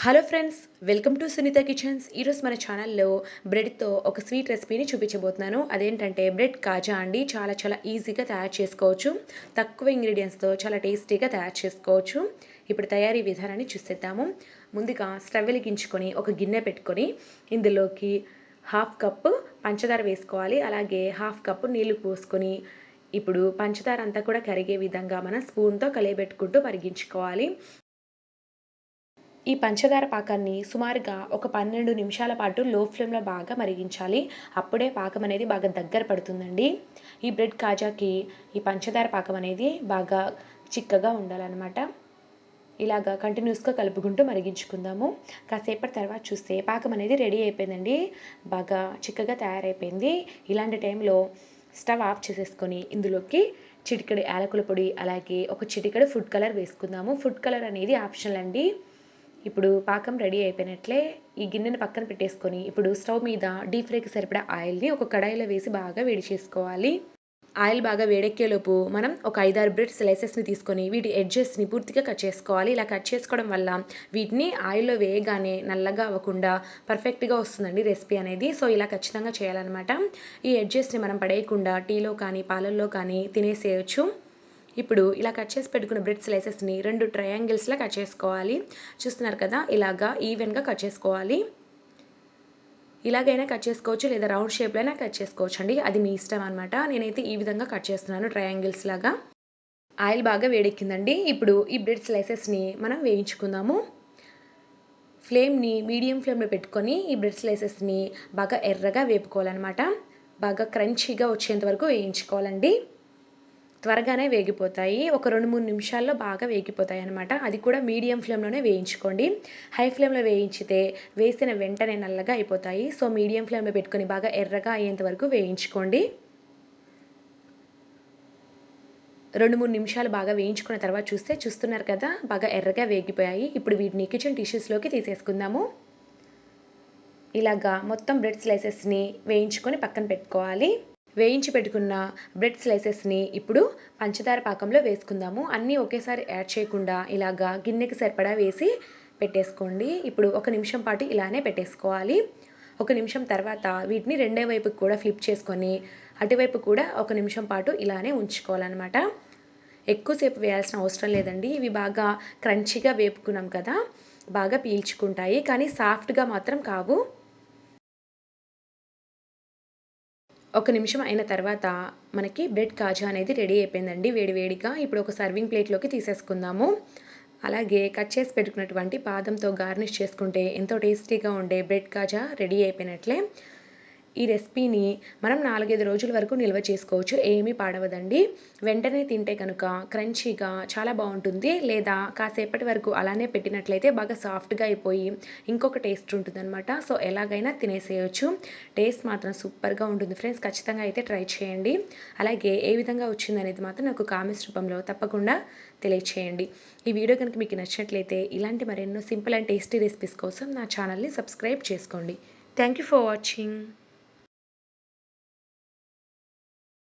Hello friends, welcome to Sunitha kitchens. ఈరోజు మన ఛానల్లో బ్రెడ్తో ఒక స్వీట్ రెసిపీని చూపించబోతున్నాను. అదేంటంటే బ్రెడ్ కాజా అండి. చాలా ఈజీగా తయారు చేసుకోవచ్చు. తక్కువ ఇంగ్రీడియంట్స్తో చాలా టేస్టీగా తయారు చేసుకోవచ్చు. ఇప్పుడు తయారీ విధానాన్ని చూసేద్దాము. ముందుగా స్టవ్ వెలిగించుకొని ఒక గిన్నె పెట్టుకొని ఇందులోకి హాఫ్ కప్పు పంచదార వేసుకోవాలి. అలాగే హాఫ్ కప్పు నీళ్లు పోసుకొని ఇప్పుడు పంచదార అంతా కూడా కరిగే విధంగా మనం స్పూన్తో కలియబెట్టుకుంటూ మరిగించుకోవాలి. ఈ పంచదార పాకాన్ని సుమారుగా ఒక 12 నిమిషాల పాటు లో ఫ్లేమ్లో బాగా మరిగించాలి. అప్పుడే పాకం అనేది బాగా దగ్గర పడుతుందండి. ఈ బ్రెడ్ కాజాకి ఈ పంచదార పాకం అనేది బాగా చిక్కగా ఉండాలన్నమాట. ఇలాగా కంటిన్యూస్గా కలుపుకుంటూ మరిగించుకుందాము. కాసేపటి తర్వాత చూస్తే పాకం అనేది రెడీ అయిపోయిందండి. బాగా చిక్కగా తయారైపోయింది. ఇలాంటి టైంలో స్టవ్ ఆఫ్ చేసేసుకొని ఇందులోకి చిటికెడు యాలకుల పొడి, అలాగే ఒక చిటికెడు ఫుడ్ కలర్ వేసుకుందాము. ఫుడ్ కలర్ అనేది ఆప్షనల్ అండి. ఇప్పుడు పాకం రెడీ అయిపోయినట్లే ఈ గిన్నెని పక్కన పెట్టేసుకొని ఇప్పుడు స్టవ్ మీద డీప్ ఫ్రైకి సరిపడా ఆయిల్ని ఒక కడాయిలో వేసి బాగా వేడి చేసుకోవాలి. ఆయిల్ బాగా వేడెక్కేలోపు మనం ఒక 5-6 బ్రెడ్ స్లైసెస్ని తీసుకొని వీటి ఎడ్జెస్ని పూర్తిగా కట్ చేసుకోవాలి. ఇలా కట్ చేసుకోవడం వల్ల వీటిని ఆయిల్లో వేయగానే నల్లగా అవ్వకుండా పర్ఫెక్ట్గా వస్తుందండి రెసిపీ అనేది. సో ఇలా ఖచ్చితంగా చేయాలన్నమాట. ఈ ఎడ్జెస్ని మనం పడేయకుండా టీలో కానీ పాలల్లో కానీ తినేసేయచ్చు. ఇప్పుడు ఇలా కట్ చేసి పెట్టుకున్న బ్రెడ్ స్లైసెస్ని 2 ట్రయాంగిల్స్లా కట్ చేసుకోవాలి. చూస్తున్నారు కదా, ఇలాగా ఈవెన్గా కట్ చేసుకోవాలి. ఇలాగైనా కట్ చేసుకోవచ్చు, లేదా రౌండ్ షేప్లో అయినా కట్ చేసుకోవచ్చు అండి. అది మీ ఇష్టం అనమాట. నేనైతే ఈ విధంగా కట్ చేస్తున్నాను, ట్రయాంగిల్స్ లాగా. ఆయిల్ బాగా వేడెక్కిందండి. ఇప్పుడు ఈ బ్రెడ్ స్లైసెస్ని మనం వేయించుకుందాము. ఫ్లేమ్ని మీడియం ఫ్లేమ్లో పెట్టుకొని ఈ బ్రెడ్ స్లైసెస్ని బాగా ఎర్రగా వేపుకోవాలన్నమాట. బాగా క్రంచీగా వచ్చేంత వరకు వేయించుకోవాలండి. త్వరగానే వేగిపోతాయి. ఒక 2-3 నిమిషాల్లో బాగా వేగిపోతాయి అన్నమాట. అది కూడా మీడియం ఫ్లేమ్లోనే వేయించుకోండి. హై ఫ్లేమ్లో వేయించితే వేసిన వెంటనే నల్లగా అయిపోతాయి. సో మీడియం ఫ్లేమ్లో పెట్టుకొని బాగా ఎర్రగా అయ్యేంత వరకు వేయించుకోండి. 2-3 నిమిషాలు బాగా వేయించుకున్న తర్వాత చూస్తున్నారు కదా, బాగా ఎర్రగా వేగిపోయాయి. ఇప్పుడు వీటిని కిచెన్ టిష్యూస్లోకి తీసేసుకుందాము. ఇలాగా మొత్తం బ్రెడ్ స్లైసెస్ని వేయించుకొని పక్కన పెట్టుకోవాలి. వేయించి పెట్టుకున్న బ్రెడ్ స్లైసెస్ని ఇప్పుడు పంచదార పాకంలో వేసుకుందాము. అన్నీ ఒకేసారి యాడ్ చేయకుండా ఇలాగా గిన్నెకి సరిపడా వేసి పెట్టేసుకోండి. ఇప్పుడు 1 నిమిషం పాటు ఇలానే పెట్టేసుకోవాలి. 1 నిమిషం తర్వాత వీటిని రెండో వైపుకి కూడా ఫ్లిప్ చేసుకొని అటువైపు కూడా 1 నిమిషం పాటు ఇలానే ఉంచుకోవాలన్నమాట. ఎక్కువసేపు వేయాల్సిన అవసరం లేదండి. ఇవి బాగా క్రంచీగా వేపుకున్నాం కదా, బాగా పీల్చుకుంటాయి, కానీ సాఫ్ట్గా మాత్రం కావు. 1 నిమిషం అయిన తర్వాత మనకి బ్రెడ్ కాజా అనేది రెడీ అయిపోయిందండి వేడివేడిగా. ఇప్పుడు ఒక సర్వింగ్ ప్లేట్లోకి తీసేసుకుందాము. అలాగే కట్ చేసి పెట్టుకున్నటువంటి బాదంతో గార్నిష్ చేసుకుంటే ఎంతో టేస్టీగా ఉండే బ్రెడ్ కాజా రెడీ అయిపోయినట్లే. ఈ రెసిపీని మనం 4-5 రోజుల వరకు నిల్వ చేసుకోవచ్చు. ఏమీ పాడవదండి. వెంటనే తింటే కనుక క్రంచీగా చాలా బాగుంటుంది. లేదా కాసేపటి వరకు అలానే పెట్టినట్లయితే బాగా సాఫ్ట్గా అయిపోయి ఇంకొక టేస్ట్ ఉంటుందన్నమాట. సో ఎలాగైనా తినేసేయచ్చు. టేస్ట్ మాత్రం సూపర్గా ఉంటుంది ఫ్రెండ్స్. ఖచ్చితంగా అయితే ట్రై చేయండి. అలాగే ఏ విధంగా వచ్చిందనేది మాత్రం నాకు కామెంట్స్ రూపంలో తప్పకుండా తెలియచేయండి. ఈ వీడియో కనుక మీకు నచ్చినట్లయితే ఇలాంటి మరెన్నో సింపుల్ అండ్ టేస్టీ రెసిపీస్ కోసం నా ఛానల్ని సబ్స్క్రైబ్ చేసుకోండి. Thank you for watching.